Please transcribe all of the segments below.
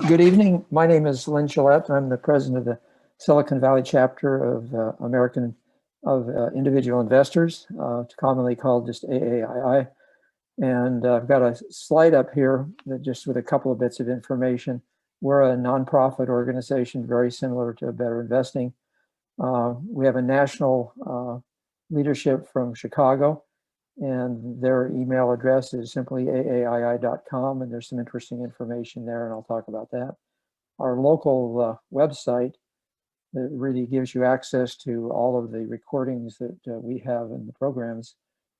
Good evening. My name is Lynn Gillette. I'm the president of the Silicon Valley chapter of American of Individual Investors, commonly called just AAII. And I've got a slide up here that just with a couple of bits of information. We're a nonprofit organization very similar to Better Investing. We have a national leadership from Chicago, and their email address is simply aai.com, and there's some interesting information there, and I'll talk about that. Our local website that really gives you access to all of the recordings that we have in the programs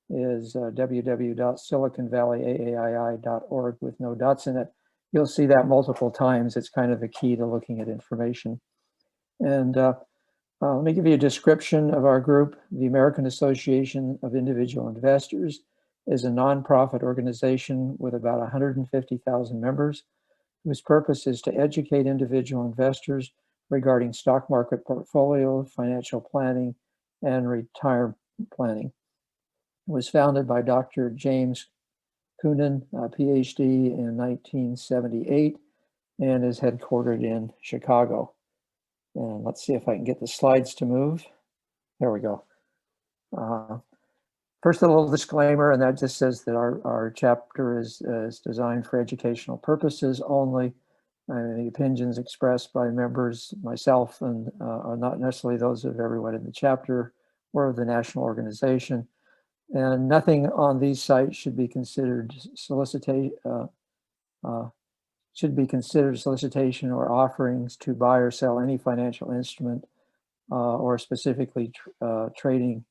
is www.siliconvalleyaaii.org with no dots in it. You'll see that multiple times. It's kind of the key to looking at information. And let me give you a description of our group. The American Association of Individual Investors is a nonprofit organization with about 150,000 members, whose purpose is to educate individual investors regarding stock market portfolio, financial planning, and retirement planning. It was founded by Dr. James Koonin, PhD, in 1978, and is headquartered in Chicago. And let's see if I can get the slides to move. There we go. First, a little disclaimer, and that just says that our chapter is designed for educational purposes only. The opinions expressed by members, myself, and are not necessarily those of everyone in the chapter or of the national organization. And nothing on these sites should be considered solicitation or offerings to buy or sell any financial instrument or specifically trading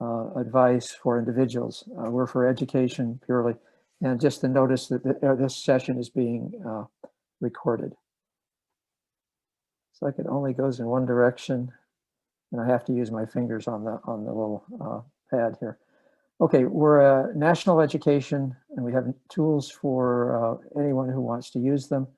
advice for individuals. We're for education purely. And just to notice that this session is being recorded. It's like it only goes in one direction, and I have to use my fingers on the little pad here. Okay, we're a national education, and we have tools for anyone who wants to use them.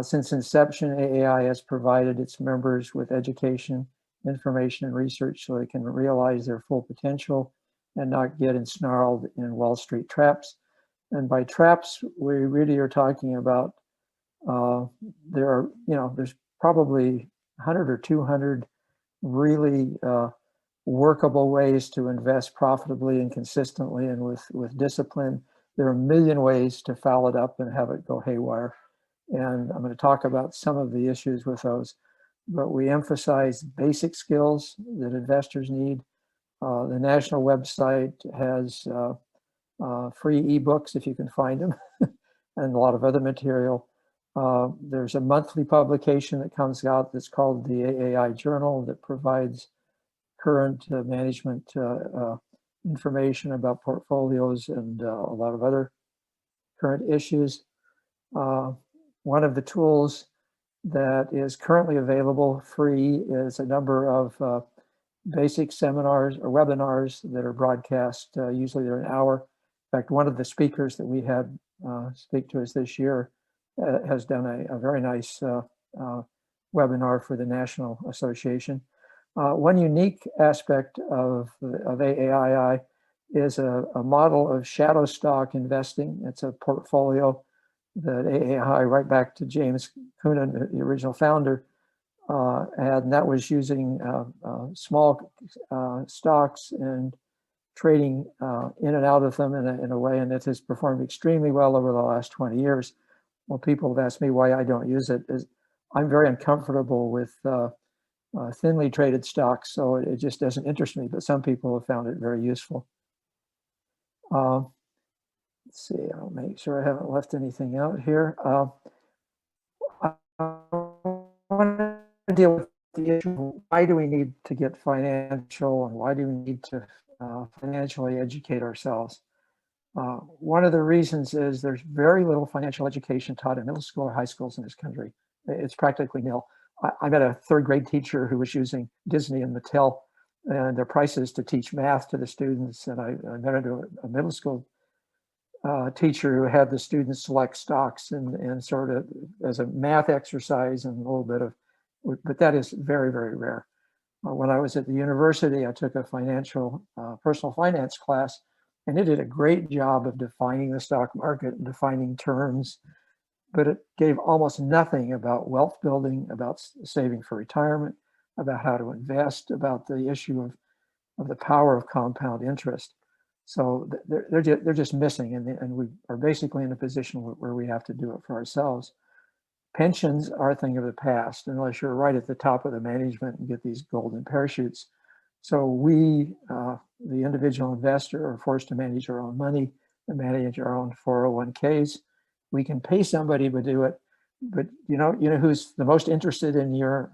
Since inception, AAI has provided its members with education, information, and research so they can realize their full potential and not get ensnarled in Wall Street traps. And by traps, we really are talking about there's probably 100 or 200 really workable ways to invest profitably and consistently and with discipline. There are a million ways to foul it up and have it go haywire. And I'm going to talk about some of the issues with those, but we emphasize basic skills that investors need. The national website has free ebooks if you can find them and a lot of other material. There's a monthly publication that comes out that's called the AAI Journal that provides current management information about portfolios and a lot of other current issues. One of the tools that is currently available free is a number of basic seminars or webinars that are broadcast. Usually they're an hour. In fact, one of the speakers that we had speak to us this year has done a very nice webinar for the National Association. One unique aspect of AAII is a model of shadow stock investing. It's a portfolio that AAII, right back to James Koonin, the original founder, had, and that was using small stocks and trading in and out of them in a way, and it has performed extremely well over the last 20 years. Well, people have asked me why I don't use it. I'm very uncomfortable with thinly traded stocks, so it just doesn't interest me, but some people have found it very useful. Let's see, I'll make sure I haven't left anything out here. I want to deal with the issue, why do we need to get financial and why do we need to financially educate ourselves? One of the reasons is there's very little financial education taught in middle school or high schools in this country. It's practically nil. I met a third grade teacher who was using Disney and Mattel and their prices to teach math to the students. And I met a middle school teacher who had the students select stocks and sort of as a math exercise and a little bit of, but that is very, very rare. When I was at the university, I took a personal finance class, and it did a great job of defining the stock market and defining terms but it gave almost nothing about wealth building, about saving for retirement, about how to invest, about the issue of the power of compound interest. So they're just missing, and we are basically in a position where we have to do it for ourselves. Pensions are a thing of the past, unless you're right at the top of the management and get these golden parachutes. So we, the individual investor, are forced to manage our own money and manage our own 401ks. We can pay somebody to do it, but you know who's the most interested in your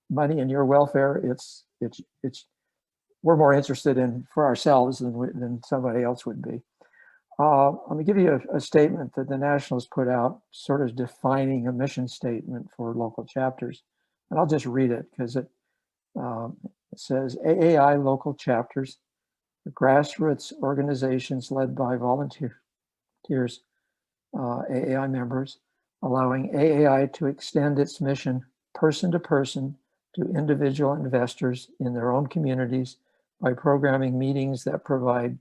money and your welfare? It's we're more interested in for ourselves than somebody else would be. Let me give you a statement that the Nationals put out, sort of defining a mission statement for local chapters. And I'll just read it because it says AAI local chapters, the grassroots organizations led by volunteers, AAI members, allowing AAI to extend its mission person to person to individual investors in their own communities by programming meetings that provide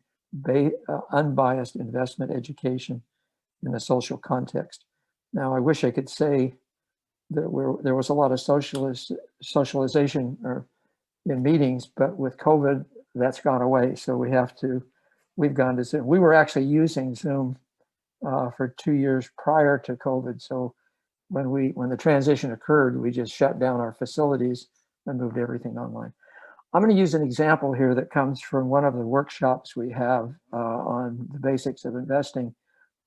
unbiased investment education in a social context. Now, I wish I could say that there was a lot of socialization in meetings, but with COVID, that's gone away. So we've gone to Zoom. We were actually using Zoom for 2 years prior to COVID. So when the transition occurred, we just shut down our facilities and moved everything online. I'm going to use an example here that comes from one of the workshops we have on the basics of investing.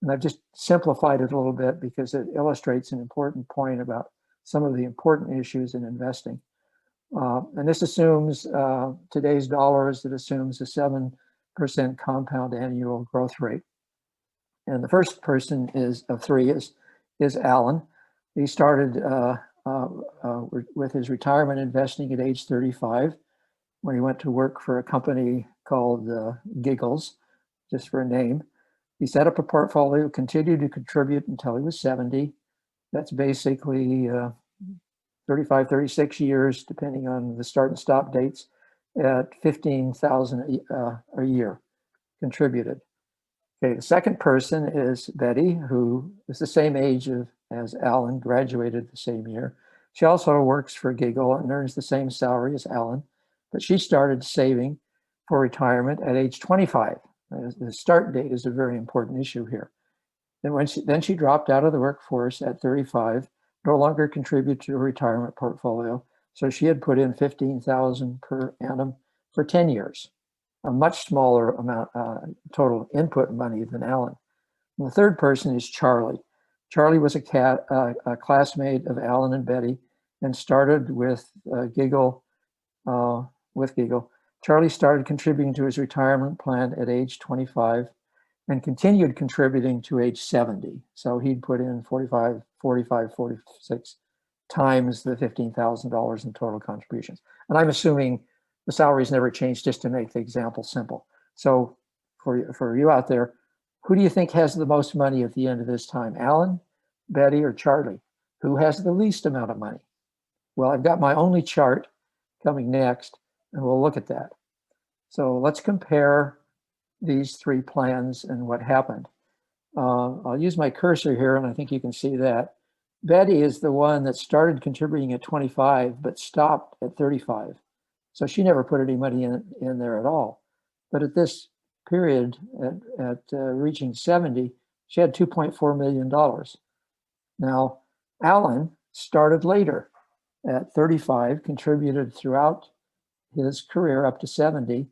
And I've just simplified it a little bit because it illustrates an important point about some of the important issues in investing. And this assumes today's dollars, it assumes a 7% compound annual growth rate. And the first person of three is Alan. He started with his retirement investing at age 35. When he went to work for a company called Giggles, just for a name. He set up a portfolio, continued to contribute until he was 70. That's basically 35, 36 years, depending on the start and stop dates, at $15,000 a year contributed. Okay, the second person is Betty, who is the same age as Alan, graduated the same year. She also works for Giggle and earns the same salary as Alan. But she started saving for retirement at age 25. The start date is a very important issue here. And then she dropped out of the workforce at 35, no longer contributed to a retirement portfolio. So she had put in $15,000 per annum for 10 years, a much smaller amount total input money than Alan. And the third person is Charlie. Charlie was a classmate of Alan and Betty and started with Giggle. Charlie started contributing to his retirement plan at age 25 and continued contributing to age 70. So he'd put in 45, 46 times the $15,000 in total contributions. And I'm assuming the salaries never changed, just to make the example simple. So for you out there, who do you think has the most money at the end of this time? Alan, Betty, or Charlie? Who has the least amount of money? Well, I've got my only chart coming next, and we'll look at that. So let's compare these three plans and what happened. I'll use my cursor here, and I think you can see that. Betty is the one that started contributing at 25, but stopped at 35. So she never put any money in there at all. But at this period, at reaching 70, she had $2.4 million. Now, Alan started later at 35, contributed throughout his career up to 70,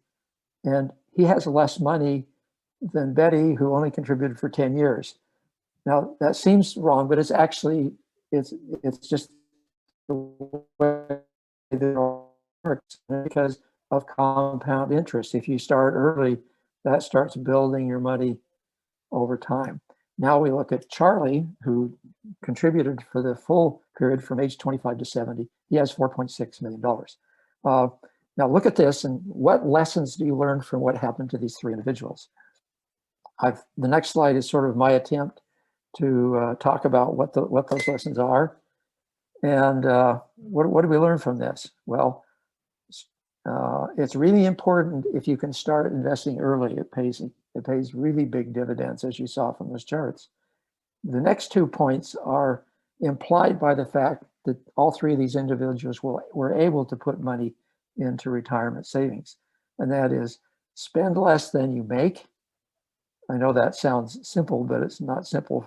and he has less money than Betty, who only contributed for 10 years. Now, that seems wrong, but it's actually, it's just the way that it works because of compound interest. If you start early, that starts building your money over time. Now we look at Charlie, who contributed for the full period from age 25 to 70. He has $4.6 million. Now look at this, and what lessons do you learn from what happened to these three individuals? The next slide is sort of my attempt to talk about what those lessons are. And what do we learn from this? Well, it's really important if you can start investing early. It pays really big dividends, as you saw from those charts. The next 2 points are implied by the fact that all three of these individuals were able to put money into retirement savings. And that is spend less than you make. I know that sounds simple, but it's not simple.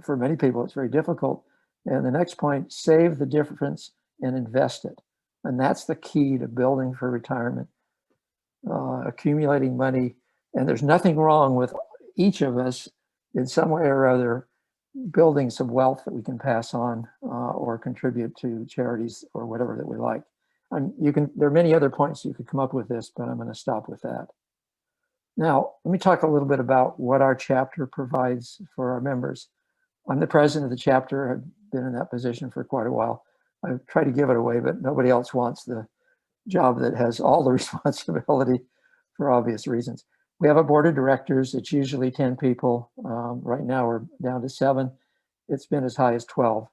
For many people, it's very difficult. And the next point, save the difference and invest it. And that's the key to building for retirement, accumulating money. And there's nothing wrong with each of us in some way or other building some wealth that we can pass on or contribute to charities or whatever that we like. And there are many other points you could come up with this, but I'm going to stop with that. Now, let me talk a little bit about what our chapter provides for our members. I'm the president of the chapter. I've been in that position for quite a while. I've tried to give it away, but nobody else wants the job that has all the responsibility for obvious reasons. We have a board of directors. It's usually 10 people. Right now we're down to 7. It's been as high as 12.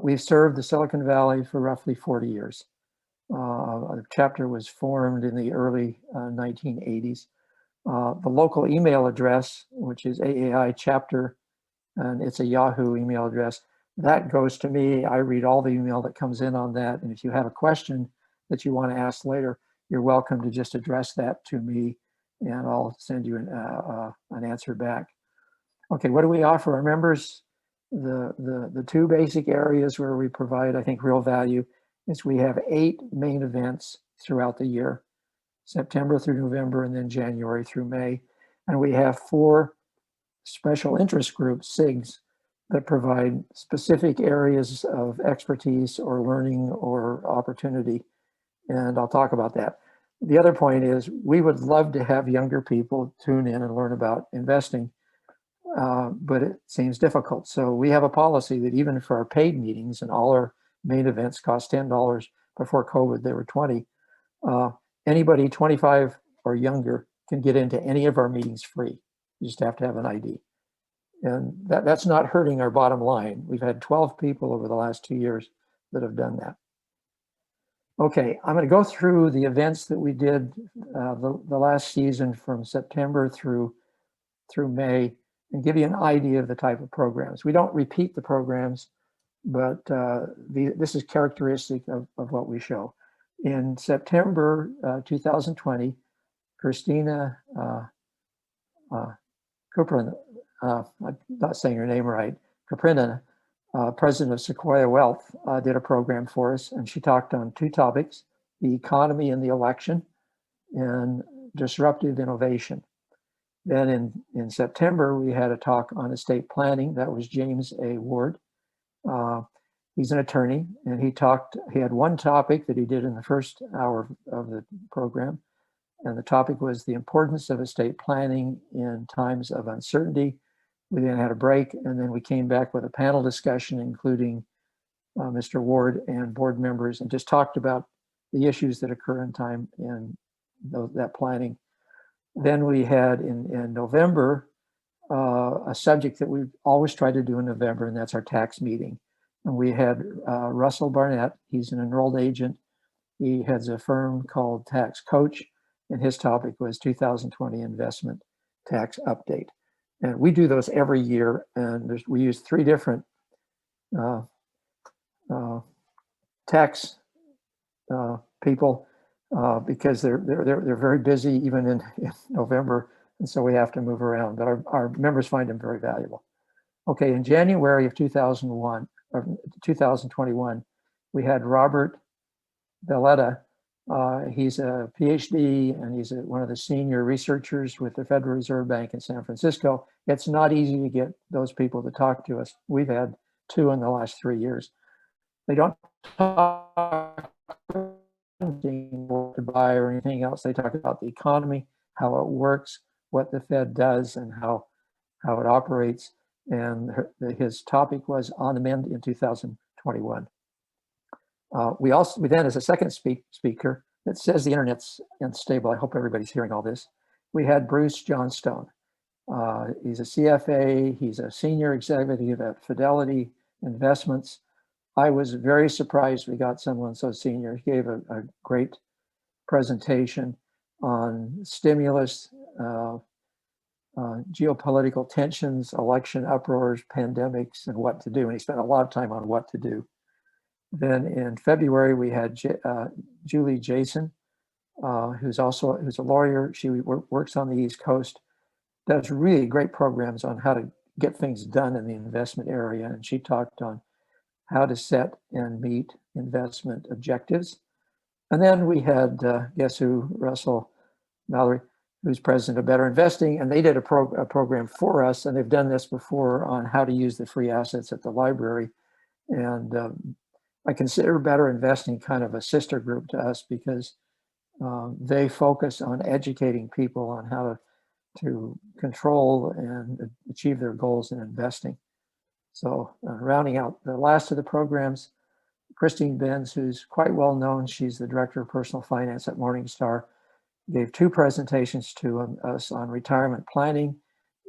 We've served the Silicon Valley for roughly 40 years. The chapter was formed in the early 1980s. The local email address, which is AAI chapter, and it's a Yahoo email address, that goes to me. I read all the email that comes in on that. And if you have a question that you want to ask later, you're welcome to just address that to me and I'll send you an answer back. Okay, what do we offer our members? The 2 basic areas where we provide, I think, real value is we have 8 main events throughout the year, September through November, and then January through May. And we have 4 special interest groups, SIGs, that provide specific areas of expertise or learning or opportunity. And I'll talk about that. The other point is we would love to have younger people tune in and learn about investing, but it seems difficult. So we have a policy that even for our paid meetings, and all our main events cost $10. Before COVID, they were 20. Anybody 25 or younger can get into any of our meetings free. You just have to have an ID. And that's not hurting our bottom line. We've had 12 people over the last 2 years that have done that. Okay, I'm going to go through the events that we did the last season from September through May and give you an idea of the type of programs. We don't repeat the programs, but this is characteristic of what we show. In September 2020, Christina Kuprin, I'm not saying her name right, Kuprina, president of Sequoia Wealth, did a program for us, and she talked on 2 topics, the economy and the election, and disruptive innovation. Then in September, we had a talk on estate planning. That was James A. Ward. He's an attorney, and he had 1 topic that he did in the first hour of the program, and the topic was the importance of estate planning in times of uncertainty. We then had a break, and then we came back with a panel discussion, including Mr. Ward and board members, and just talked about the issues that occur in time in that planning. Then we had in November a subject that we've always tried to do in November, and that's our tax meeting. And we had Russell Barnett. He's an enrolled agent. He heads a firm called Tax Coach, and his topic was 2020 investment tax update. And we do those every year, and we use 3 different tax people because they're very busy even in November, and so we have to move around. But our members find them very valuable. Okay, in January of 2021, we had Robert Valletta. He's a PhD, and he's one of the senior researchers with the Federal Reserve Bank in San Francisco. It's not easy to get those people to talk to us. We've had 2 in the last 3 years. They don't talk to buy or anything else. They talk about the economy, how it works, what the Fed does, and how it operates. And his topic was on the mend in 2021. We then, as a second speaker, that says the internet's unstable. I hope everybody's hearing all this. We had Bruce Johnstone. He's a CFA. He's a senior executive at Fidelity Investments. I was very surprised we got someone so senior. He gave a great presentation on stimulus, geopolitical tensions, election uproars, pandemics, and what to do. And he spent a lot of time on what to do. Then in February, we had Julie Jason, who's a lawyer. She works on the East Coast, does really great programs on how to get things done in the investment area. And she talked on how to set and meet investment objectives. And then we had, guess who, Russell Mallory, who's president of Better Investing, and they did a program for us, and they've done this before on how to use the free assets at the library. And I consider Better Investing kind of a sister group to us because they focus on educating people on how to control and achieve their goals in investing. So rounding out the last of the programs, Christine Benz, who's quite well known, she's the director of personal finance at Morningstar, gave 2 presentations to us on retirement planning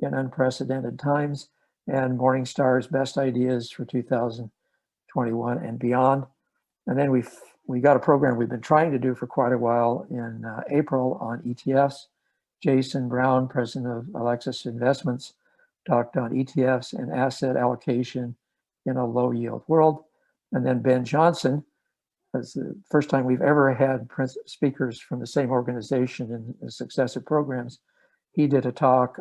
in unprecedented times and Morningstar's best ideas for 2021 and beyond. And then we got a program we've been trying to do for quite a while in April on ETFs. Jason Brown, president of Alexis Investments, talked on ETFs and asset allocation in a low yield world. And then Ben Johnson, that's the first time we've ever had speakers from the same organization in successive programs. He did a talk.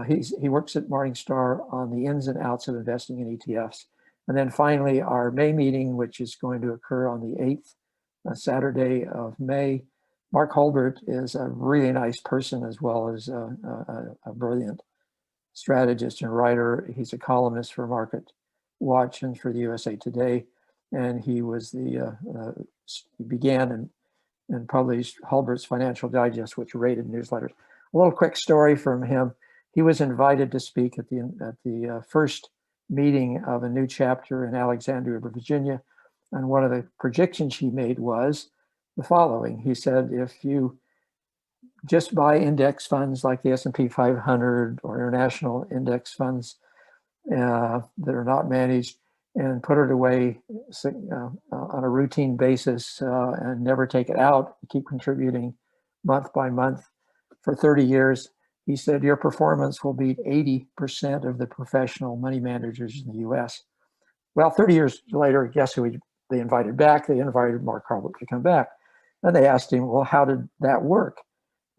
He works at Morningstar on the ins and outs of investing in ETFs. And then finally, our May meeting, which is going to occur on the 8th, Saturday of May. Mark Hulbert is a really nice person as well as a brilliant strategist and writer. He's a columnist for Market Watch and for the USA Today. And he was he began and published Hulbert's Financial Digest, which rated newsletters. A little quick story from him. He was invited to speak at the first meeting of a new chapter in Alexandria, Virginia. And one of the predictions he made was the following. He said, if you just buy index funds like the S&P 500 or international index funds that are not managed and put it away on a routine basis and never take it out, keep contributing month by month for 30 years, he said your performance will beat 80% of the professional money managers in the US. Well, 30 years later, guess who they invited back? They invited Mark Hulbert to come back. And they asked him, well, how did that work?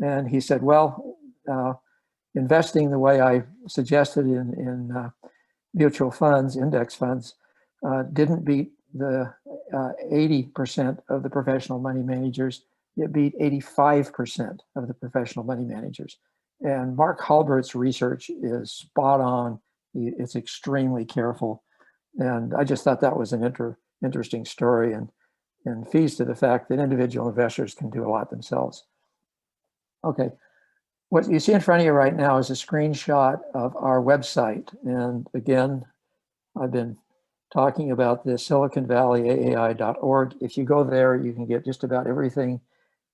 And he said, well, investing the way I suggested in mutual funds, index funds, didn't beat the 80% of the professional money managers. It beat 85% of the professional money managers. And Mark Hulbert's research is spot on. It's extremely careful. And I just thought that was an interesting story and feeds to the fact that individual investors can do a lot themselves. Okay, what you see in front of you right now is a screenshot of our website. And again, I've been talking about this, SiliconValleyAAI.org. If you go there, you can get just about everything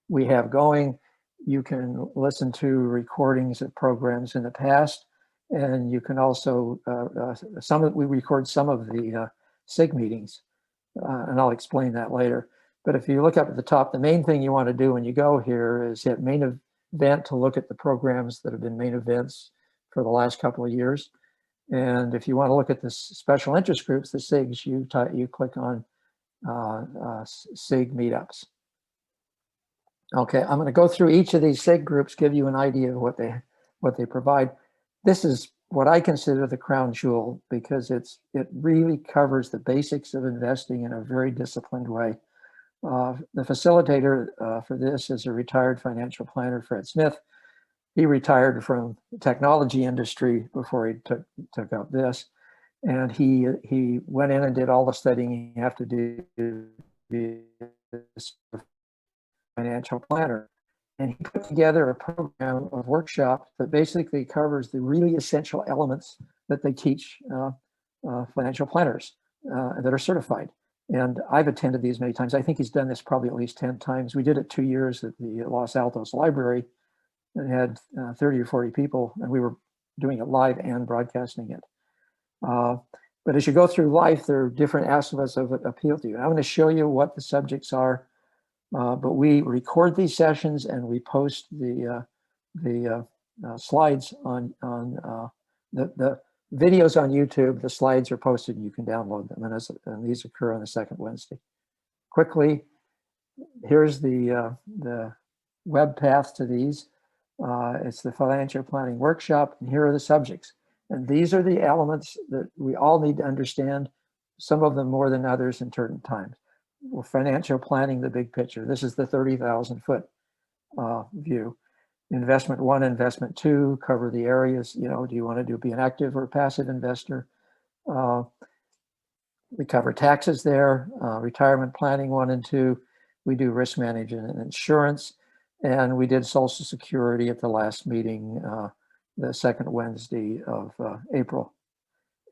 we have going. You can listen to recordings of programs in the past, and you can also, we record some of the SIG meetings, and I'll explain that later. But if you look up at the top, the main thing you want to do when you go here is hit main event to look at the programs that have been main events for the last couple of years. And if you want to look at the special interest groups, the SIGs, you click on SIG meetups. Okay, I'm going to go through each of these SIG groups, give you an idea of what they provide. This is what I consider the crown jewel because it really covers the basics of investing in a very disciplined way. The facilitator for this is a retired financial planner, Fred Smith. He retired from the technology industry before he took up this. And he went in and did all the studying you have to do to be a financial planner. And he put together a program of workshops that basically covers the really essential elements that they teach financial planners that are certified. And I've attended these many times. I think he's done this probably at least 10 times. We did it 2 years at the Los Altos Library and had 30 or 40 people, and we were doing it live and broadcasting it. But as you go through life, there are different aspects of it appeal to you. I'm going to show you what the subjects are, but we record these sessions and we post the slides on the videos on YouTube. The slides are posted and you can download them, and these occur on the second Wednesday. Quickly, here's the web path to these. It's the financial planning workshop, and here are the subjects. And these are the elements that we all need to understand, some of them more than others in certain times. Well, financial planning, the big picture. This is the 30,000 foot view. Investment 1, investment 2 cover the areas, you know, do you want to be an active or passive investor? We cover taxes there, retirement planning 1 and 2. We do risk management and insurance, and we did Social Security at the last meeting, the second Wednesday of April.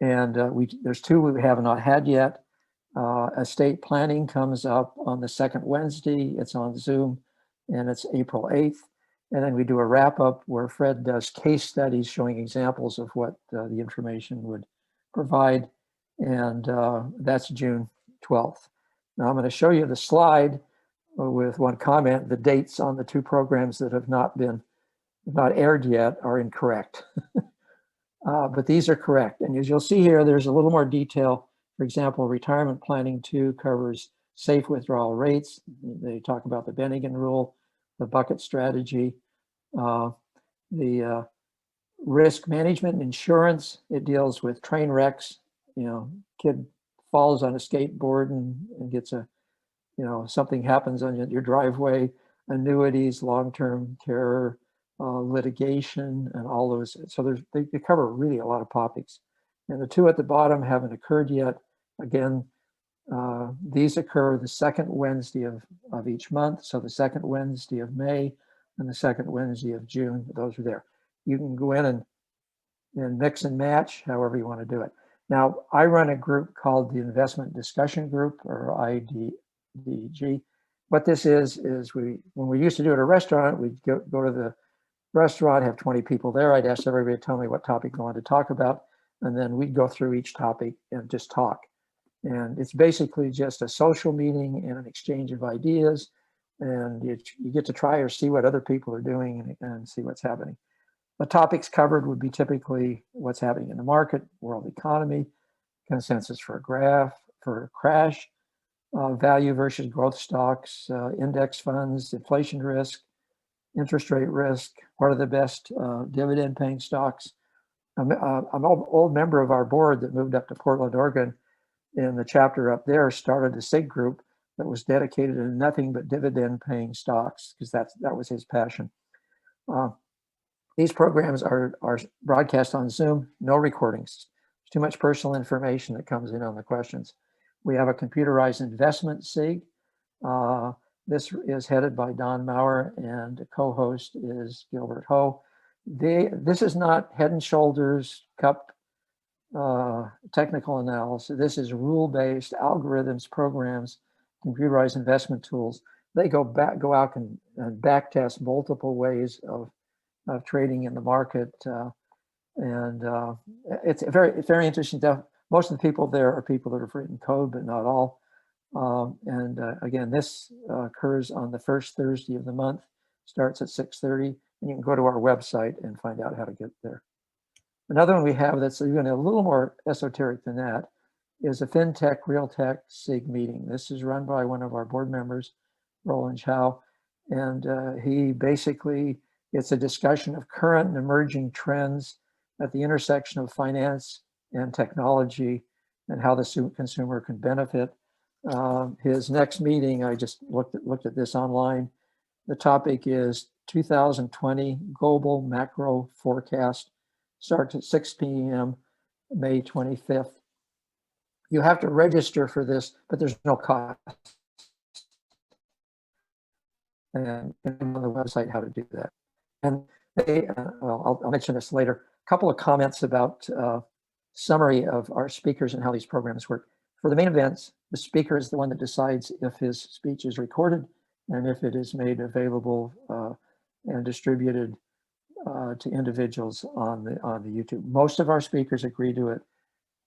And there's 2 we have not had yet. Estate planning comes up on the second Wednesday. It's on Zoom, and it's April 8th. And then we do a wrap up where Fred does case studies showing examples of what the information would provide. And that's June 12th. Now I'm going to show you the slide with one comment. The dates on the 2 programs that have not aired yet are incorrect. But these are correct. And as you'll see here, there's a little more detail. For example, retirement planning 2 covers safe withdrawal rates. They talk about the Bennigan rule, the bucket strategy, the risk management insurance. It deals with train wrecks. You know, kid falls on a skateboard and gets something happens on your driveway. Annuities, long-term care, litigation, and all those. So they cover really a lot of topics. And the 2 at the bottom haven't occurred yet. Again, these occur the second Wednesday of each month. So the second Wednesday of May and the second Wednesday of June, those are there. You can go in and mix and match however you want to do it. Now, I run a group called the Investment Discussion Group, or IDG. What this is when we used to do it at a restaurant, we'd go to the restaurant, have 20 people there. I'd ask everybody to tell me what topic they wanted to talk about, and then we'd go through each topic and just talk. And it's basically just a social meeting and an exchange of ideas, and you get to try or see what other people are doing and see what's happening. The topics covered would be typically what's happening in the market, world economy, consensus for a crash, value versus growth stocks, index funds, inflation risk, interest rate risk, what are the best dividend paying stocks. I'm an old member of our board that moved up to Portland, Oregon, and the chapter up there started a SIG group that was dedicated to nothing but dividend paying stocks, because that was his passion. These programs are broadcast on Zoom, no recordings. There's too much personal information that comes in on the questions. We have a computerized investment SIG. This is headed by Don Maurer, and the co-host is Gilbert Ho. This is not Head and Shoulders Cup technical analysis. This is rule-based algorithms, programs, computerized investment tools. They go out and back test multiple ways of trading in the market, and it's very interesting stuff. Most of the people there are people that have written code, but not all. Again, this occurs on the first Thursday of the month, starts at 6:30, and you can go to our website and find out how to get there. Another one we have that's even a little more esoteric than that is a FinTech Realtech SIG meeting. This is run by one of our board members, Roland Chow, and he basically, it's a discussion of current and emerging trends at the intersection of finance and technology and how the consumer can benefit. His next meeting, I just looked at this online. The topic is 2020 Global Macro Forecast. Starts at 6 p.m. May 25th. You have to register for this, but there's no cost. And on the website how to do that. And I'll mention this later. A couple of comments about summary of our speakers and how these programs work. For the main events, the speaker is the one that decides if his speech is recorded and if it is made available and distributed to individuals on the YouTube. Most of our speakers agree to it,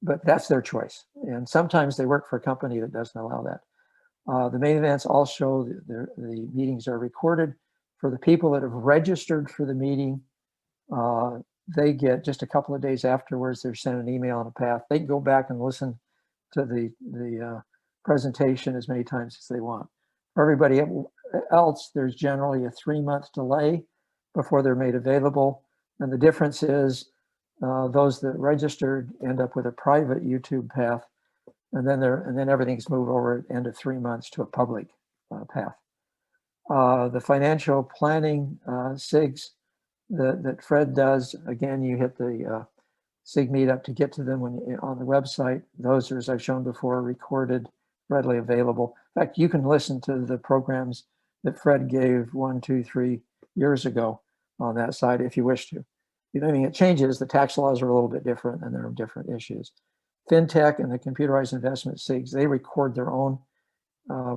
but that's their choice. And sometimes they work for a company that doesn't allow that. The main events all show the meetings are recorded. For the people that have registered for the meeting, they get just a couple of days afterwards, they're sent an email and a path. They can go back and listen to the presentation as many times as they want. For everybody else, there's generally a 3-month delay before they're made available. And the difference is those that registered end up with a private YouTube path, and then everything's moved over at the end of 3 months to a public path. The financial planning SIGs that Fred does, again, you hit the SIG meetup to get to them on the website. Those are, as I've shown before, recorded, readily available. In fact, you can listen to the programs that Fred gave 1, 2, 3 years ago on that site if you wish to. The only thing that changes, the tax laws are a little bit different and there are different issues. FinTech and the computerized investment SIGs, they record their own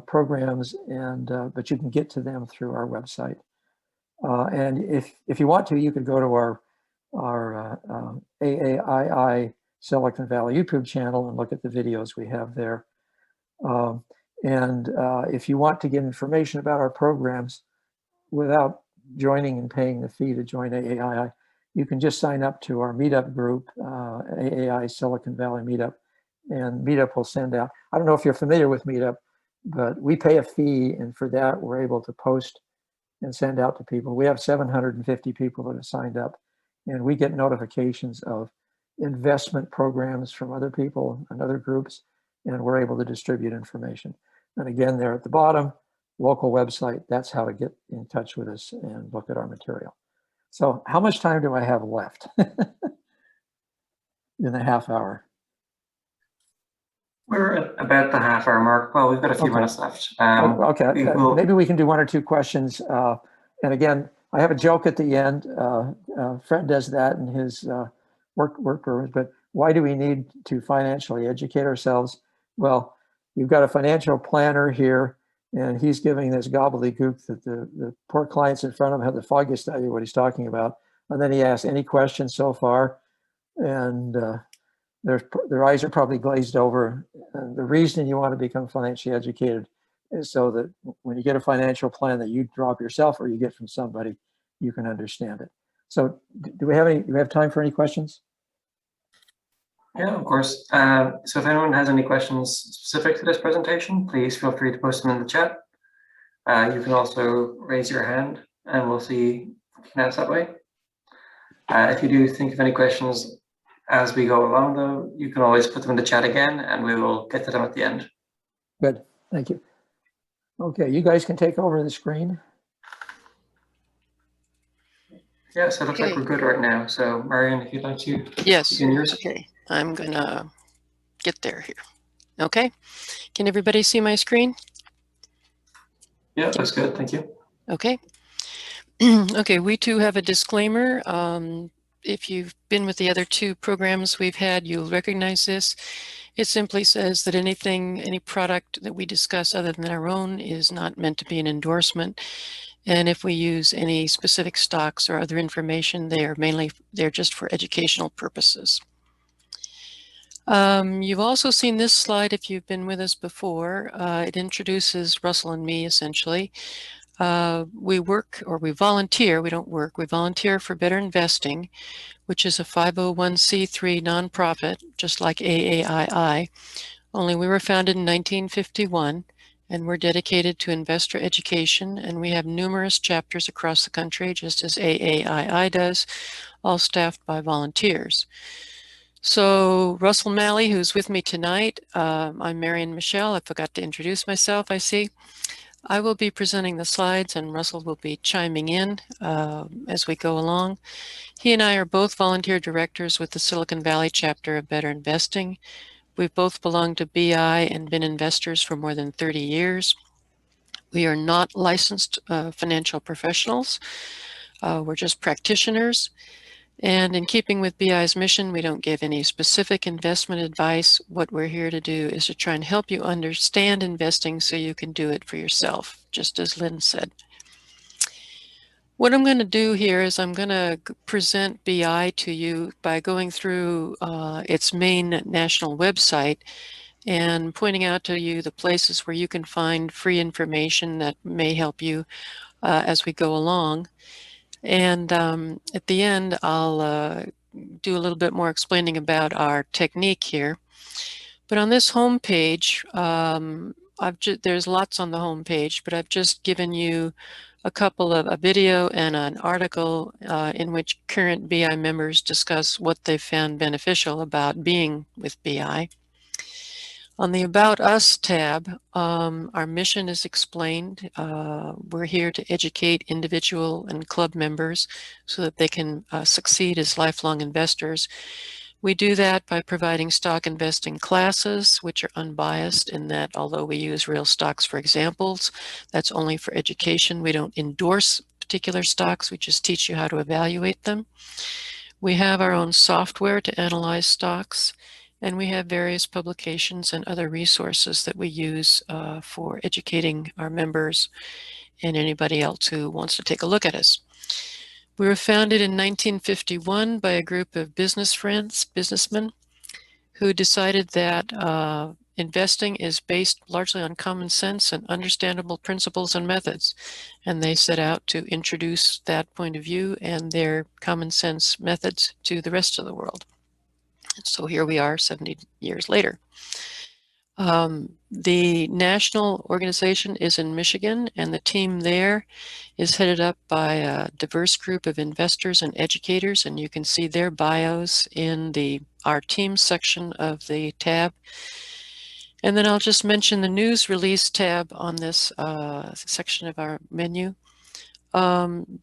programs, but you can get to them through our website. And if you want to, you could go to our AAII Silicon Valley YouTube channel and look at the videos we have there. If you want to get information about our programs without joining and paying the fee to join AAII, you can just sign up to our meetup group, AAI Silicon Valley Meetup, and Meetup will send out. I don't know if you're familiar with Meetup, but we pay a fee, and for that, we're able to post and send out to people. We have 750 people that have signed up, and we get notifications of investment programs from other people and other groups, and we're able to distribute information. And again, there at the bottom, local website, that's how to get in touch with us and look at our material. So how much time do I have left in the half hour? We're at about the half hour mark. Well, we've got a few minutes left. Okay, maybe we can do 1 or 2 questions. And again, I have a joke at the end. Fred does that in his work programs, but why do we need to financially educate ourselves? Well, you've got a financial planner here, and he's giving this gobbledygook that the poor clients in front of him have the foggiest idea what he's talking about. And then he asks, any questions so far? And their eyes are probably glazed over. And the reason you want to become financially educated is so that when you get a financial plan that you draw up yourself or you get from somebody, you can understand it. So do we have time for any questions? Yeah, of course. So if anyone has any questions specific to this presentation, please feel free to post them in the chat. You can also raise your hand and we'll see if you can answer that way. If you do think of any questions as we go along, though, you can always put them in the chat again and we will get to them at the end. Good, thank you. Okay, you guys can take over the screen. Yeah, so it looks like we're good right now. So Marion, if you'd like to begin yours. Okay, I'm gonna get there here. Okay, can everybody see my screen? Yeah, that's good, thank you. Okay. Okay, we too have a disclaimer. If you've been with the other 2 programs we've had, you'll recognize this. It simply says that any product that we discuss other than our own is not meant to be an endorsement. And if we use any specific stocks or other information, they're just for educational purposes. You've also seen this slide if you've been with us before. It introduces Russell and me, essentially. We work, or we volunteer, we don't work, we volunteer for Better Investing, which is a 501c3 nonprofit, just like AAII, only we were founded in 1951, and we're dedicated to investor education, and we have numerous chapters across the country, just as AAII does, all staffed by volunteers. So Russell Malley, who's with me tonight, I'm Marion Michelle. I forgot to introduce myself, I see. I will be presenting the slides and Russell will be chiming in as we go along. He and I are both volunteer directors with the Silicon Valley chapter of Better Investing. We've both belonged to BI and been investors for more than 30 years. We are not licensed financial professionals. We're just practitioners. And in keeping with BI's mission, we don't give any specific investment advice. What we're here to do is to try and help you understand investing so you can do it for yourself, just as Lynn said. What I'm going to do here is I'm going to present BI to you by going through its main national website and pointing out to you the places where you can find free information that may help you as we go along. And at the end, I'll do a little bit more explaining about our technique here. But on this home page, there's lots on the home page, but I've just given you a video and an article in which current BI members discuss what they found beneficial about being with BI. On the About Us tab, our mission is explained. We're here to educate individual and club members so that they can succeed as lifelong investors. We do that by providing stock investing classes, which are unbiased in that although we use real stocks for examples, that's only for education. We don't endorse particular stocks, we just teach you how to evaluate them. We have our own software to analyze stocks, and we have various publications and other resources that we use for educating our members and anybody else who wants to take a look at us. We were founded in 1951 by a group of businessmen, who decided that investing is based largely on common sense and understandable principles and methods. And they set out to introduce that point of view and their common sense methods to the rest of the world. And so here we are 70 years later. The national organization is in Michigan, and the team there is headed up by a diverse group of investors and educators, and you can see their bios in our team section of the tab. And then I'll just mention the news release tab on this section of our menu.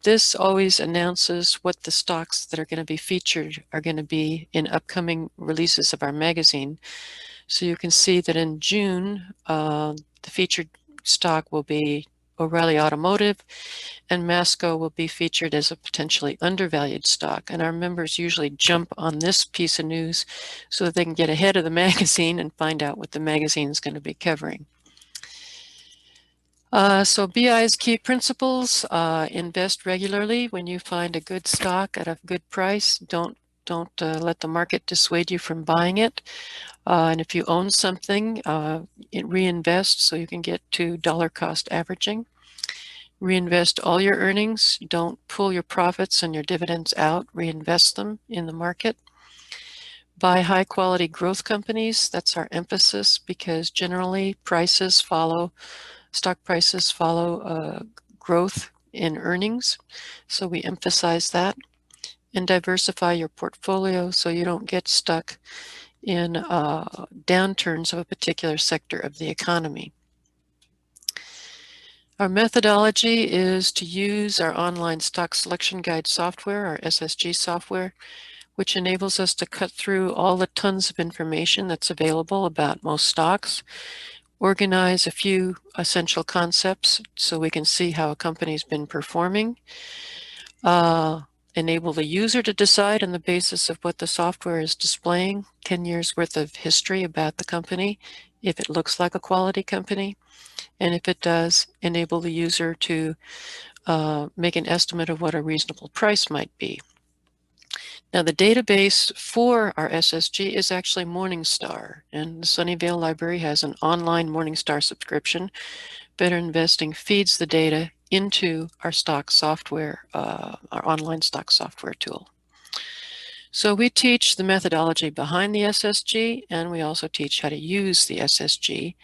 This always announces what the stocks that are going to be featured are going to be in upcoming releases of our magazine. So you can see that in June, the featured stock will be O'Reilly Automotive, and Masco will be featured as a potentially undervalued stock. And our members usually jump on this piece of news so that they can get ahead of the magazine and find out what the magazine is going to be covering. So BI's key principles: invest regularly. When you find a good stock at a good price, don't let the market dissuade you from buying it. And if you own something, reinvest so you can get to dollar cost averaging. Reinvest all your earnings. Don't pull your profits and your dividends out. Reinvest them in the market. Buy high quality growth companies. That's our emphasis, because generally stock prices follow growth in earnings. So we emphasize that. And diversify your portfolio so you don't get stuck in downturns of a particular sector of the economy. Our methodology is to use our online stock selection guide software, our SSG software, which enables us to cut through all the tons of information that's available about most stocks, organize a few essential concepts so we can see how a company's been performing, enable the user to decide on the basis of what the software is displaying, 10 years worth of history about the company, if it looks like a quality company, and if it does, enable the user to make an estimate of what a reasonable price might be. Now, the database for our SSG is actually Morningstar, and the Sunnyvale Library has an online Morningstar subscription. Better Investing feeds the data into our stock software, our online stock software tool. So we teach the methodology behind the SSG, and we also teach how to use the SSG.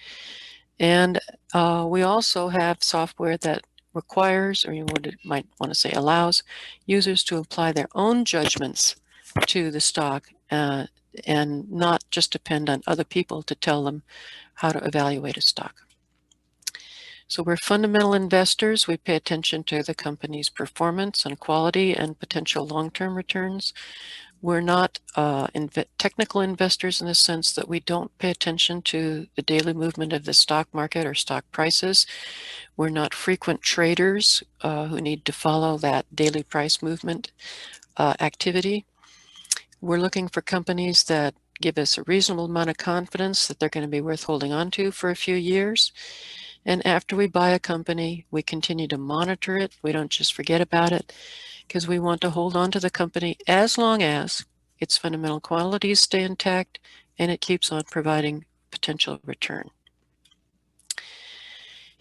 And we also have software that requires, or you might want to say allows, users to apply their own judgments to the stock and not just depend on other people to tell them how to evaluate a stock. So we're fundamental investors. We pay attention to the company's performance and quality and potential long-term returns. We're not technical investors in the sense that we don't pay attention to the daily movement of the stock market or stock prices. We're not frequent traders who need to follow that daily price movement activity. We're looking for companies that give us a reasonable amount of confidence that they're going to be worth holding on to for a few years. And after we buy a company, we continue to monitor it. We don't just forget about it, because we want to hold on to the company as long as its fundamental qualities stay intact and it keeps on providing potential return.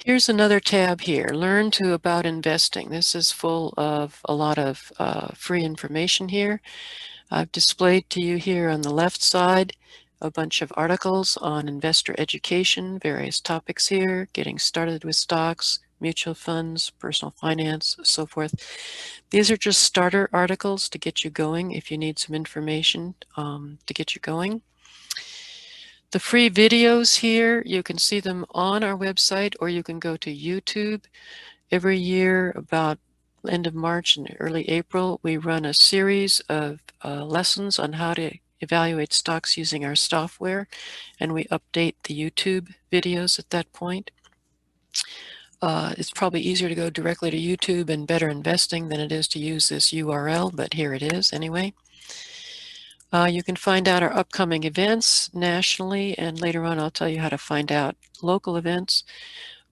Here's another tab here, Learn to About Investing. This is full of a lot of free information here. I've displayed to you here on the left side a bunch of articles on investor education, various topics here, getting started with stocks, mutual funds, personal finance, so forth. These are just starter articles to get you going if you need some information to get you going. The free videos here, you can see them on our website, or you can go to YouTube. Every year, about end of March and early April, we run a series of lessons on how to evaluate stocks using our software, and we update the YouTube videos at that point. It's probably easier to go directly to YouTube and Better Investing than it is to use this URL, but here it is anyway. You can find out our upcoming events nationally, and later on I'll tell you how to find out local events.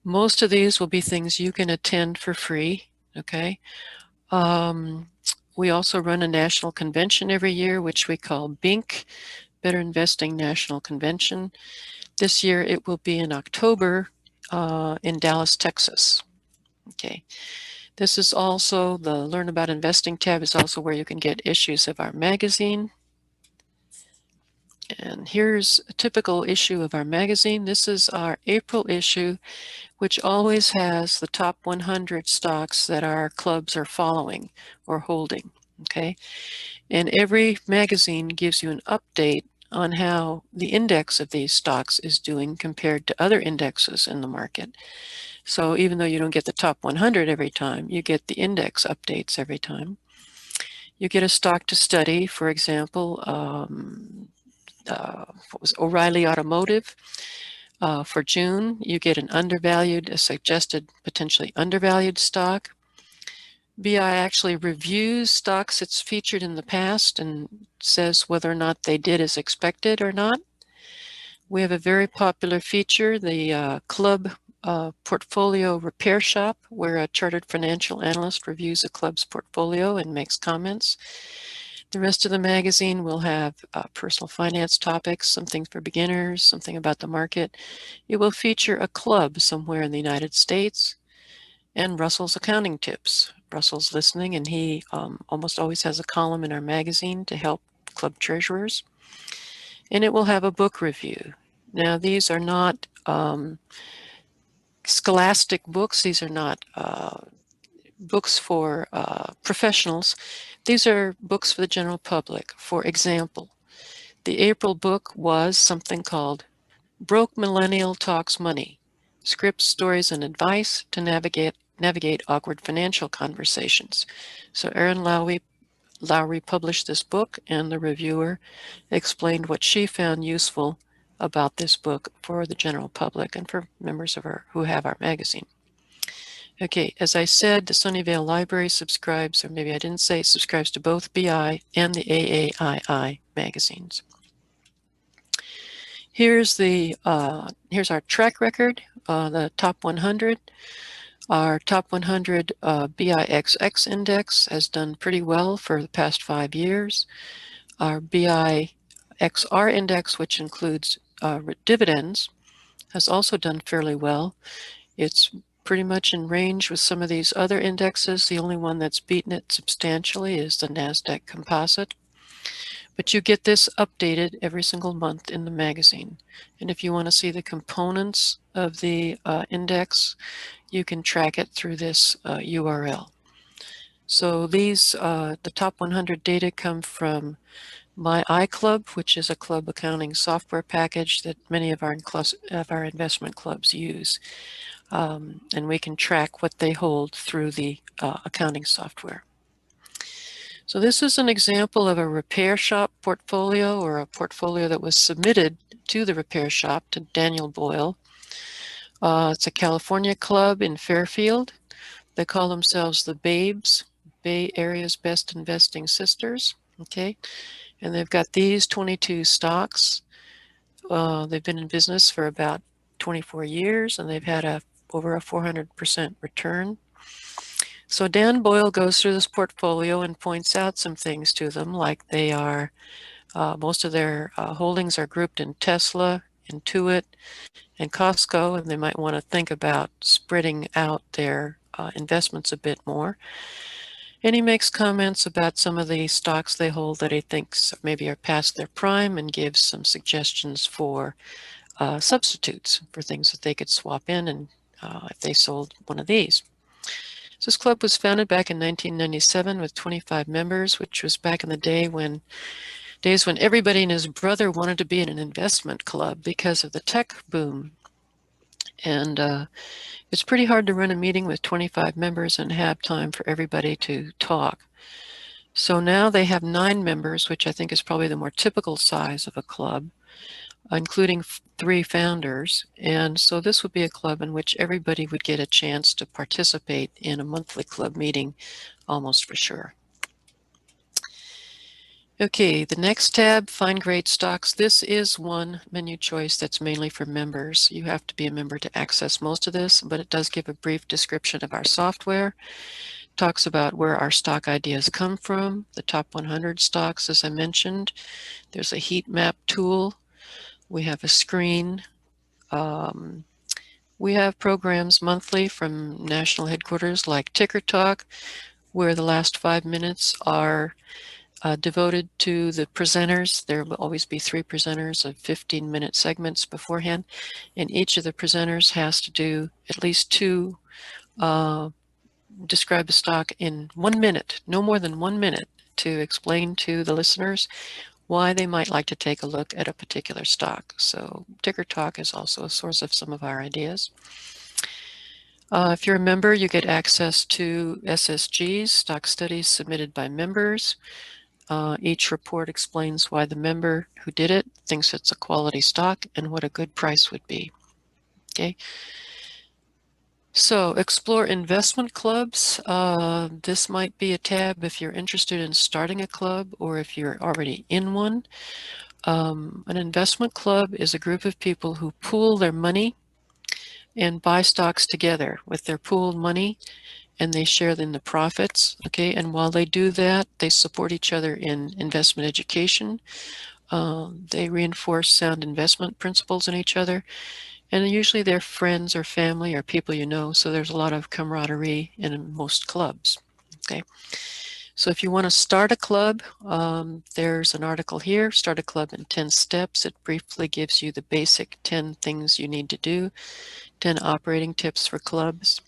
Most of these will be things you can attend for free, okay? We also run a national convention every year, which we call BINC, Better Investing National Convention. This year it will be in October in Dallas, Texas. Okay. This is also, the Learn About Investing tab is also where you can get issues of our magazine. And here's a typical issue of our magazine. This is our April issue, which always has the top 100 stocks that our clubs are following or holding, okay? And every magazine gives you an update on how the index of these stocks is doing compared to other indexes in the market. So even though you don't get the top 100 every time, you get the index updates every time. You get a stock to study, for example, what was O'Reilly Automotive. For June, you get an undervalued, a suggested potentially undervalued stock. BI actually reviews stocks it's featured in the past and says whether or not they did as expected or not. We have a very popular feature, the club portfolio repair shop, where a chartered financial analyst reviews a club's portfolio and makes comments. The rest of the magazine will have personal finance topics, something for beginners, something about the market. It will feature a club somewhere in the United States, and Russell's accounting tips. Russell's listening, and he almost always has a column in our magazine to help club treasurers. And it will have a book review. Now, these are not scholastic books. These are not books for professionals. These are books for the general public. For example, the April book was something called Broke Millennial Talks Money, Scripts, Stories, and Advice to Navigate Awkward Financial Conversations. So Erin Lowry published this book, and the reviewer explained what she found useful about this book for the general public and for members of who have our magazine. Okay, as I said, the Sunnyvale Library subscribes, or maybe I didn't say, subscribes to both BI and the AAII magazines. Here's our track record, the top 100. Our top 100 BIXX index has done pretty well for the past 5 years. Our BIXR index, which includes dividends, has also done fairly well. It's pretty much in range with some of these other indexes. The only one that's beaten it substantially is the NASDAQ Composite. But you get this updated every single month in the magazine. And if you want to see the components of the index, you can track it through this URL. So these, the top 100 data come from My iClub, which is a club accounting software package that many of our investment clubs use. And we can track what they hold through the accounting software. So this is an example of a repair shop portfolio, or a portfolio that was submitted to the repair shop, to Daniel Boyle. It's a California club in Fairfield. They call themselves the Babes, Bay Area's Best Investing Sisters. Okay, and they've got these 22 stocks. They've been in business for about 24 years, and they've had over a 400% return. So Dan Boyle goes through this portfolio and points out some things to them, like they are, most of their holdings are grouped in Tesla, Intuit, and Costco, and they might want to think about spreading out their investments a bit more. And he makes comments about some of the stocks they hold that he thinks maybe are past their prime, and gives some suggestions for substitutes for things that they could swap in and if they sold one of these. So this club was founded back in 1997 with 25 members, which was back in the days when everybody and his brother wanted to be in an investment club because of the tech boom. And it's pretty hard to run a meeting with 25 members and have time for everybody to talk. So now they have 9 members, which I think is probably the more typical size of a club, including 3 founders. And so this would be a club in which everybody would get a chance to participate in a monthly club meeting, almost for sure. Okay, the next tab, Find Great Stocks. This is one menu choice that's mainly for members. You have to be a member to access most of this, but it does give a brief description of our software. Talks about where our stock ideas come from, the top 100 stocks, as I mentioned. There's a heat map tool. We have a screen. We have programs monthly from national headquarters like Ticker Talk, where the last 5 minutes are devoted to the presenters. There will always be 3 presenters of 15-minute segments beforehand, and each of the presenters has to do at least 2 describe the stock in 1 minute, no more than 1 minute, to explain to the listeners why they might like to take a look at a particular stock. So Ticker Talk is also a source of some of our ideas. If you're a member, you get access to SSGs, stock studies submitted by members. Each report explains why the member who did it thinks it's a quality stock and what a good price would be. Okay. So explore investment clubs. This might be a tab if you're interested in starting a club or if you're already in one. An investment club is a group of people who pool their money and buy stocks together with their pooled money, and they share in the profits. Okay, and while they do that, they support each other in investment education. They reinforce sound investment principles in each other, and usually they're friends or family or people you know, so there's a lot of camaraderie in most clubs. Okay, so if you want to start a club, there's an article here, Start a Club in 10 Steps. It briefly gives you the basic 10 things you need to do, 10 operating tips for clubs.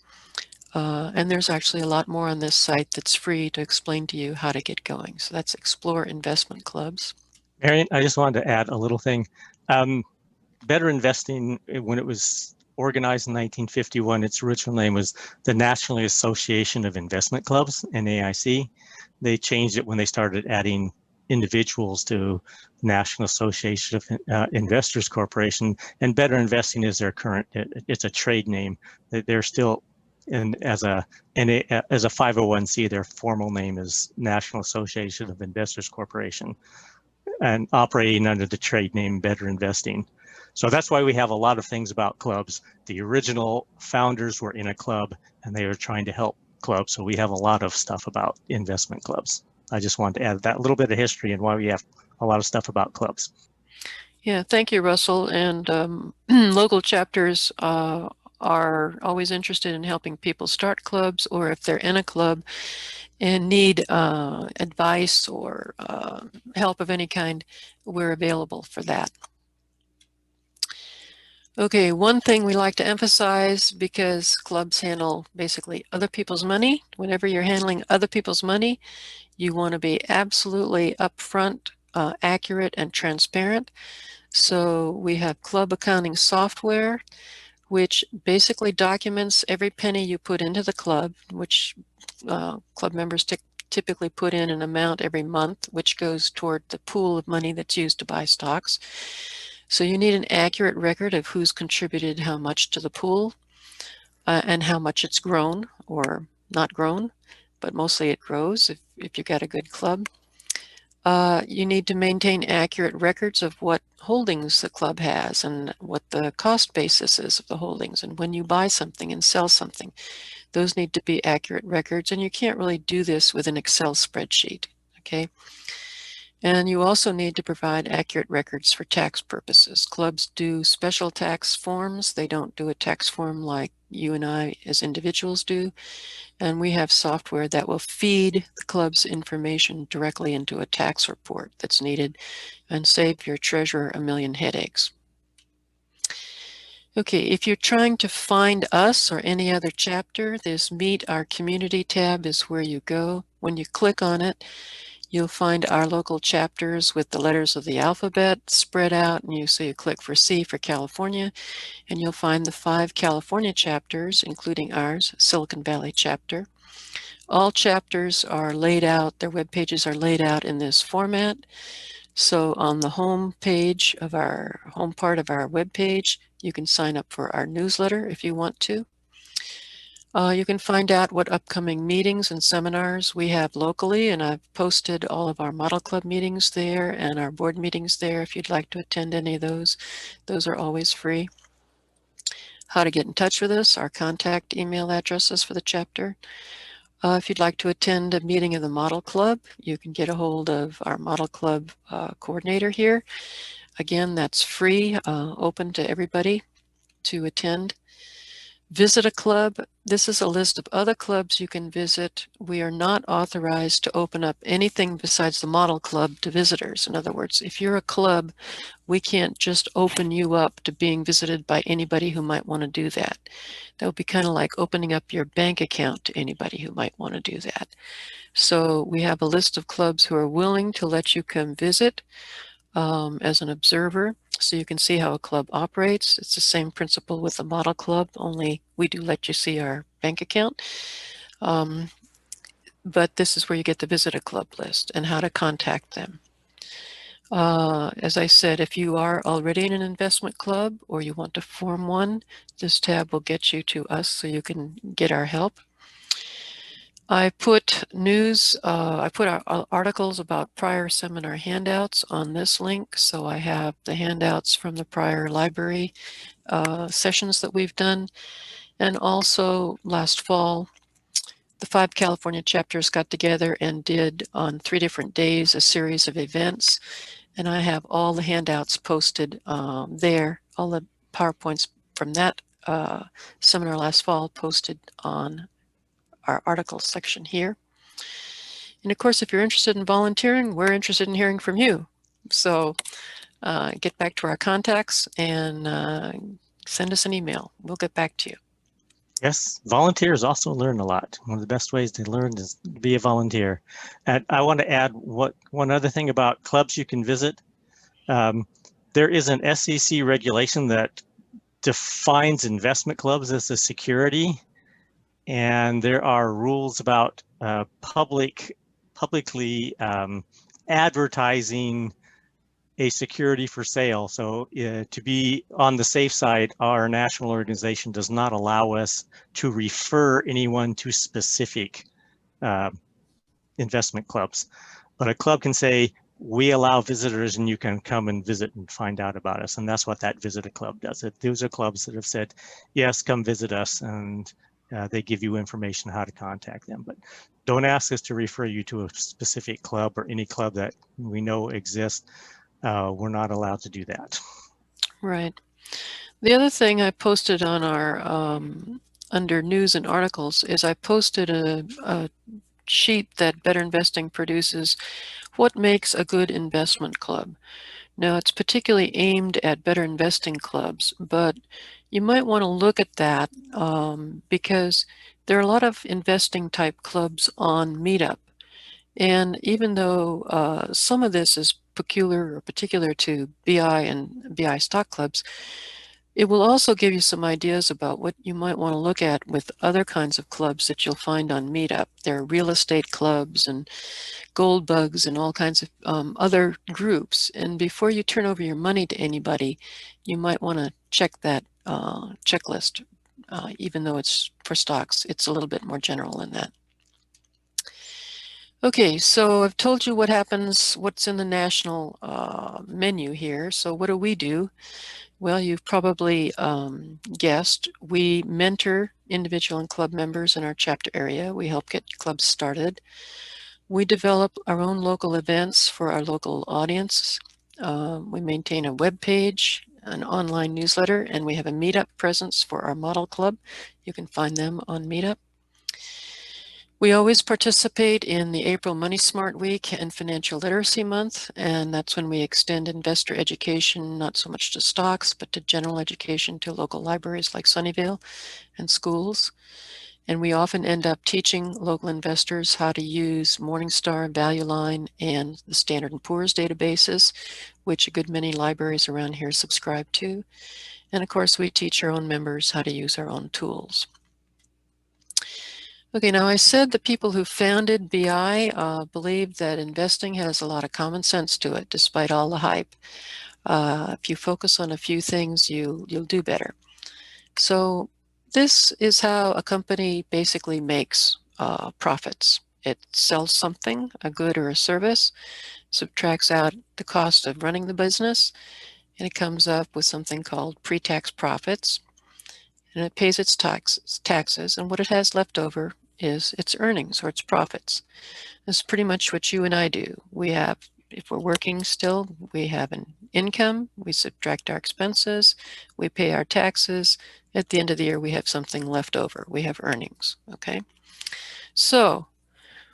And there's actually a lot more on this site that's free to explain to you how to get going. So that's Explore Investment Clubs. Marion, I just wanted to add a little thing. Better Investing, when it was organized in 1951, its original name was the National Association of Investment Clubs, NAIC. They changed it when they started adding individuals to National Association of Investors Corporation, and Better Investing is their current, it's a trade name. They're still, and as a 501c, their formal name is National Association of Investors Corporation, and operating under the trade name Better Investing. So that's why we have a lot of things about clubs. The original founders were in a club and they were trying to help clubs. So we have a lot of stuff about investment clubs. I just wanted to add that little bit of history and why we have a lot of stuff about clubs. Yeah, thank you, Russell. And local chapters are always interested in helping people start clubs, or if they're in a club and need advice or help of any kind, we're available for that. Okay, one thing we like to emphasize, because clubs handle basically other people's money. Whenever you're handling other people's money, you want to be absolutely upfront, accurate, and transparent. So we have club accounting software, which basically documents every penny you put into the club, which club members typically put in an amount every month, which goes toward the pool of money that's used to buy stocks. So you need an accurate record of who's contributed how much to the pool and how much it's grown or not grown, but mostly it grows if you've got a good club. You need to maintain accurate records of what holdings the club has and what the cost basis is of the holdings, and when you buy something and sell something. Those need to be accurate records, and you can't really do this with an Excel spreadsheet, okay? And you also need to provide accurate records for tax purposes. Clubs do special tax forms. They don't do a tax form like you and I as individuals do. And we have software that will feed the club's information directly into a tax report that's needed and save your treasurer a million headaches. Okay, if you're trying to find us or any other chapter, this Meet Our Community tab is where you go. When you click on it, you'll find our local chapters with the letters of the alphabet spread out, and so you click for C for California, and you'll find the 5 California chapters, including ours, Silicon Valley chapter. All chapters are laid out, their web pages are laid out in this format. So on the home page of our home part of our web page, you can sign up for our newsletter if you want to. You can find out what upcoming meetings and seminars we have locally, and I've posted all of our Model Club meetings there and our board meetings there if you'd like to attend any of those. Those are always free. How to get in touch with us, our contact email addresses for the chapter. If you'd like to attend a meeting of the Model Club, you can get a hold of our Model Club coordinator here. Again, that's free, open to everybody to attend. Visit a club. This is a list of other clubs you can visit. We are not authorized to open up anything besides the Model Club to visitors. In other words, if you're a club, we can't just open you up to being visited by anybody who might want to do that. That would be kind of like opening up your bank account to anybody who might want to do that. So we have a list of clubs who are willing to let you come visit as an observer, so you can see how a club operates. It's the same principle with the Model Club, only we do let you see our bank account. But this is where you get the visit a club list and how to contact them. As I said, if you are already in an investment club or you want to form one, this tab will get you to us so you can get our help. I put our articles about prior seminar handouts on this link. So I have the handouts from the prior library sessions that we've done. And also last fall, the 5 California chapters got together and did on 3 different days a series of events. And I have all the handouts posted there, all the PowerPoints from that seminar last fall posted on our articles section here. And of course, if you're interested in volunteering, we're interested in hearing from you. So get back to our contacts and send us an email. We'll get back to you. Yes, volunteers also learn a lot. One of the best ways to learn is to be a volunteer. And I want to add one other thing about clubs you can visit. There is an SEC regulation that defines investment clubs as a security. And there are rules about publicly advertising a security for sale. So to be on the safe side, our national organization does not allow us to refer anyone to specific investment clubs. But a club can say, we allow visitors and you can come and visit and find out about us. And that's what that Visit a Club does. Those are clubs that have said, yes, come visit us, and they give you information how to contact them. But don't ask us to refer you to a specific club or any club that we know exists. We're not allowed to do that. Right. The other thing I posted on our under news and articles is I posted a sheet that Better Investing produces, what makes a good investment club. Now, it's particularly aimed at better investing clubs, but you might want to look at that because there are a lot of investing type clubs on Meetup. And even though some of this is particular to BI and BI stock clubs, it will also give you some ideas about what you might want to look at with other kinds of clubs that you'll find on Meetup. There are real estate clubs and gold bugs and all kinds of other groups. And before you turn over your money to anybody, you might want to check that checklist. Even though it's for stocks, it's a little bit more general than that. Okay, so I've told you what happens, what's in the national menu here. So what do? Well, you've probably guessed, we mentor individual and club members in our chapter area. We help get clubs started. We develop our own local events for our local audience. We maintain a web page, an online newsletter, and we have a meetup presence for our model club. You can find them on Meetup. We always participate in the April Money Smart Week and Financial Literacy Month, and that's when we extend investor education, not so much to stocks, but to general education to local libraries like Sunnyvale and schools. And we often end up teaching local investors how to use Morningstar, Value Line, and the Standard & Poor's databases, which a good many libraries around here subscribe to. And of course, we teach our own members how to use our own tools. Okay, now I said the people who founded BI believe that investing has a lot of common sense to it, despite all the hype. If you focus on a few things, you'll do better. So this is how a company basically makes profits. It sells something, a good or a service, subtracts out the cost of running the business, and it comes up with something called pre-tax profits. And it pays its taxes, and what it has left over is its earnings or its profits. This is pretty much what you and I do. We have, if we're working still, we have an income, we subtract our expenses, we pay our taxes. At the end of the year, we have something left over. We have earnings, okay? So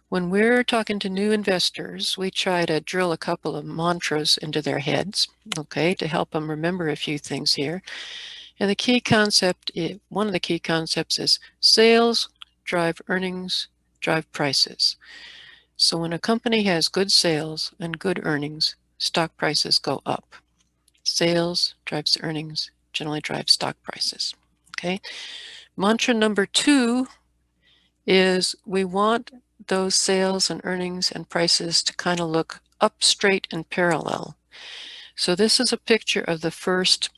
when we're talking to new investors, we try to drill a couple of mantras into their heads, okay, to help them remember a few things here. And the key concept, one of the key concepts is sales drive earnings, drive prices. So when a company has good sales and good earnings, stock prices go up. Sales drives earnings, generally drives stock prices. Okay. Mantra number 2 is we want those sales and earnings and prices to kind of look up straight and parallel. So this is a picture of the first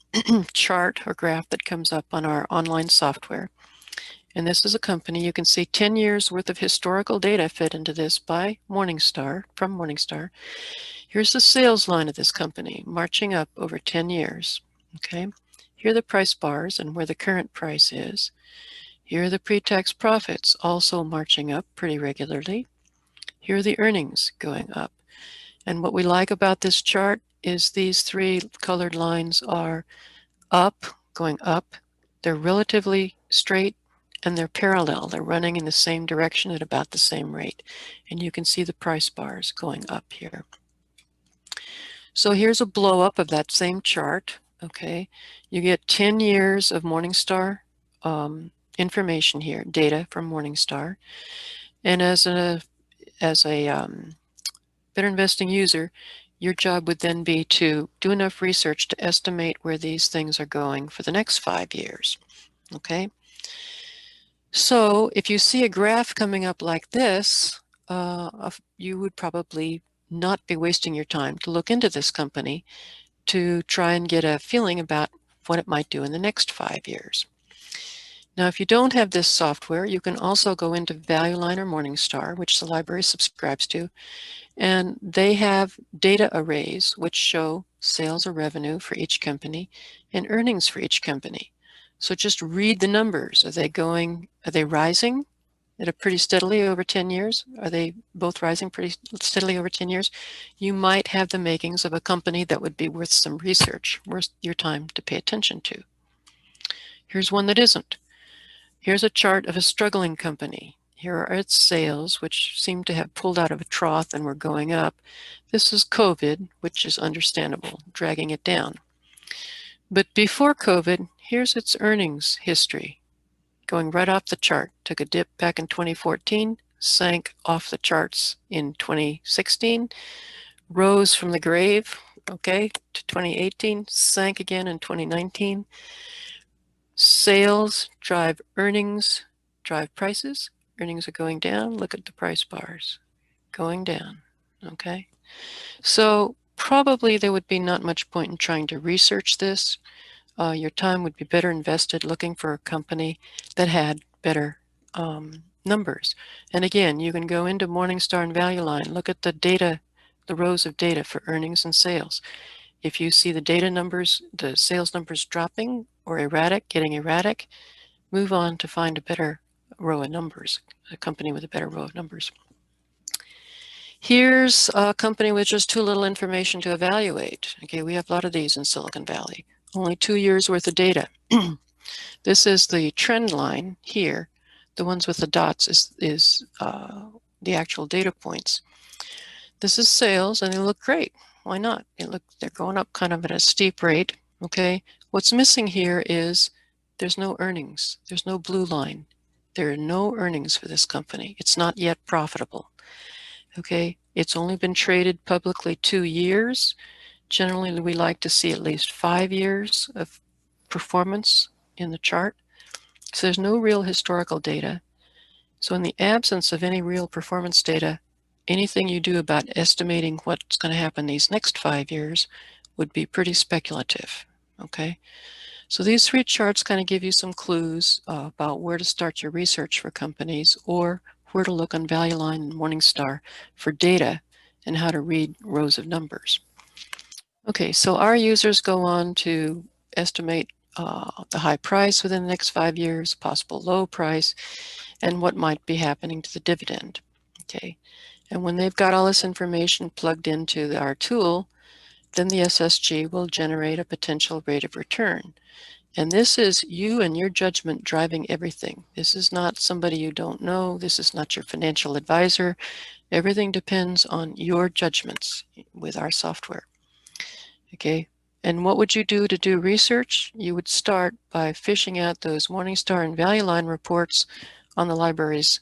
chart or graph that comes up on our online software. And this is a company, you can see 10 years worth of historical data fit into this by Morningstar, from Morningstar. Here's the sales line of this company marching up over 10 years, okay? Here are the price bars and where the current price is. Here are the pre-tax profits also marching up pretty regularly. Here are the earnings going up. And what we like about this chart is these 3 colored lines are up, going up. They're relatively straight and they're parallel. They're running in the same direction at about the same rate. And you can see the price bars going up here. So here's a blow up of that same chart. Okay, you get 10 years of Morningstar information here, data from Morningstar. And as a better investing user, your job would then be to do enough research to estimate where these things are going for the next 5 years. Okay. So if you see a graph coming up like this, you would probably not be wasting your time to look into this company to try and get a feeling about what it might do in the next 5 years. Now, if you don't have this software, you can also go into Value Line or Morningstar, which the library subscribes to, and they have data arrays which show sales or revenue for each company and earnings for each company. So just read the numbers. Are they rising at a pretty steadily over 10 years? Are they both rising pretty steadily over 10 years? You might have the makings of a company that would be worth some research, worth your time to pay attention to. Here's one that isn't. Here's a chart of a struggling company. Here are its sales, which seem to have pulled out of a trough and were going up. This is COVID, which is understandable, dragging it down. But before COVID, here's its earnings history, going right off the chart. Took a dip back in 2014, sank off the charts in 2016, rose from the grave, okay, to 2018, sank again in 2019. Sales drive earnings, drive prices. Earnings are going down. Look at the price bars going down, okay? So probably there would be not much point in trying to research this. Your time would be better invested looking for a company that had better numbers. And again, you can go into Morningstar and Value Line, look at the data, the rows of data for earnings and sales. If you see the data numbers, the sales numbers dropping or erratic, getting erratic, move on to find a better row of numbers, a company with a better row of numbers. Here's a company with just too little information to evaluate. Okay, we have a lot of these in Silicon Valley. Only 2 years worth of data. This is the trend line here. The ones with the dots is the actual data points. This is sales, and they look great. Why not? They're going up kind of at a steep rate. Okay. What's missing here is there's no earnings. There's no blue line. There are no earnings for this company. It's not yet profitable. Okay. It's only been traded publicly 2 years. Generally, we like to see at least 5 years of performance in the chart. So there's no real historical data. So in the absence of any real performance data, anything you do about estimating what's going to happen these next 5 years would be pretty speculative. Okay. So these 3 charts kind of give you some clues about where to start your research for companies, or where to look on Value Line and Morningstar for data and how to read rows of numbers. Okay, so our users go on to estimate the high price within the next 5 years, possible low price, and what might be happening to the dividend. Okay, and when they've got all this information plugged into our tool, then the SSG will generate a potential rate of return. And this is you and your judgment driving everything. This is not somebody you don't know. This is not your financial advisor. Everything depends on your judgments with our software. Okay, and what would you do to do research? You would start by fishing out those Morningstar and Value Line reports on the library's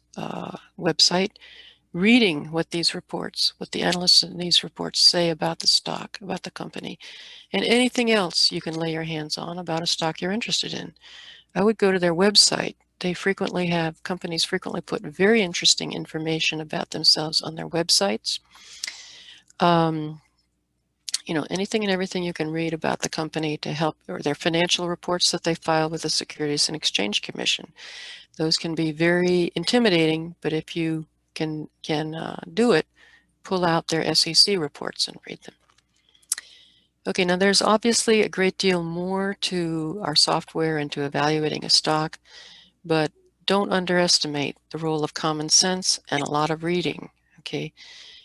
website, reading what these reports, what the analysts in these reports say about the stock, about the company, and anything else you can lay your hands on about a stock you're interested in. I would go to their website. They frequently have, companies frequently put very interesting information about themselves on their websites. You know, anything and everything you can read about the company to help, or their financial reports that they file with the Securities and Exchange Commission. Those can be very intimidating, but if you can do it, pull out their SEC reports and read them. Okay, now there's obviously a great deal more to our software and to evaluating a stock, but don't underestimate the role of common sense and a lot of reading. Okay.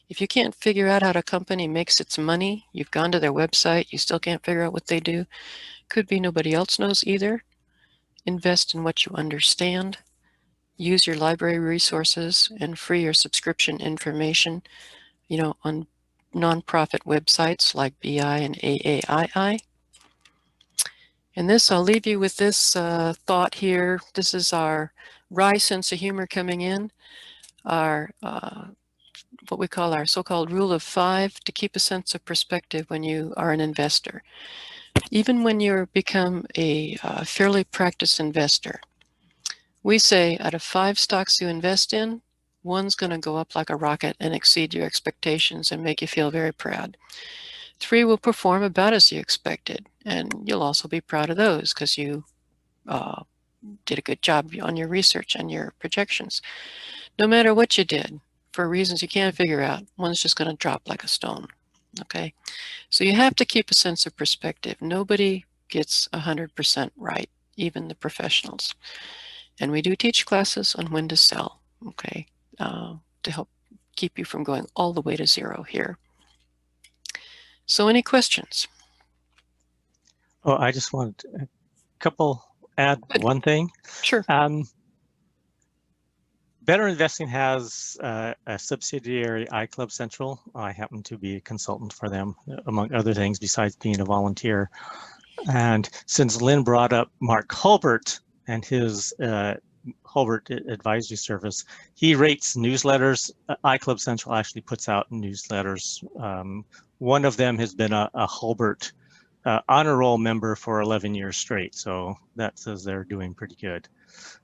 If you can't figure out how a company makes its money, you've gone to their website, you still can't figure out what they do, could be nobody else knows either. Invest in what you understand. Use your library resources and free your subscription information, you know, on nonprofit websites like BI and AAII. And this, I'll leave you with this thought here. This is our wry sense of humor coming in. Our what we call our so-called rule of 5, to keep a sense of perspective when you are an investor. Even when you become a fairly practiced investor, we say out of 5 stocks you invest in, 1's going to go up like a rocket and exceed your expectations and make you feel very proud. 3 will perform about as you expected, and you'll also be proud of those because you did a good job on your research and your projections. No matter what you did, for reasons you can't figure out, 1's just going to drop like a stone. Okay, so you have to keep a sense of perspective. Nobody gets 100% right, even the professionals. And we do teach classes on when to sell, okay, to help keep you from going all the way to 0 here. So any questions? Oh, I just wanted add Good. one thing. Sure. Better Investing has a subsidiary, iClub Central. I happen to be a consultant for them, among other things, besides being a volunteer. And since Lynn brought up Mark Hulbert and his Hulbert Advisory Service, he rates newsletters. iClub Central actually puts out newsletters. One of them has been a Hulbert honor roll member for 11 years straight. So that says they're doing pretty good.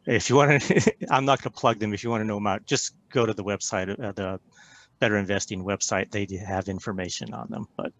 If you want to, I'm not going to plug them. If you want to know about, just go to the website, the Better Investing website. They have information on them. But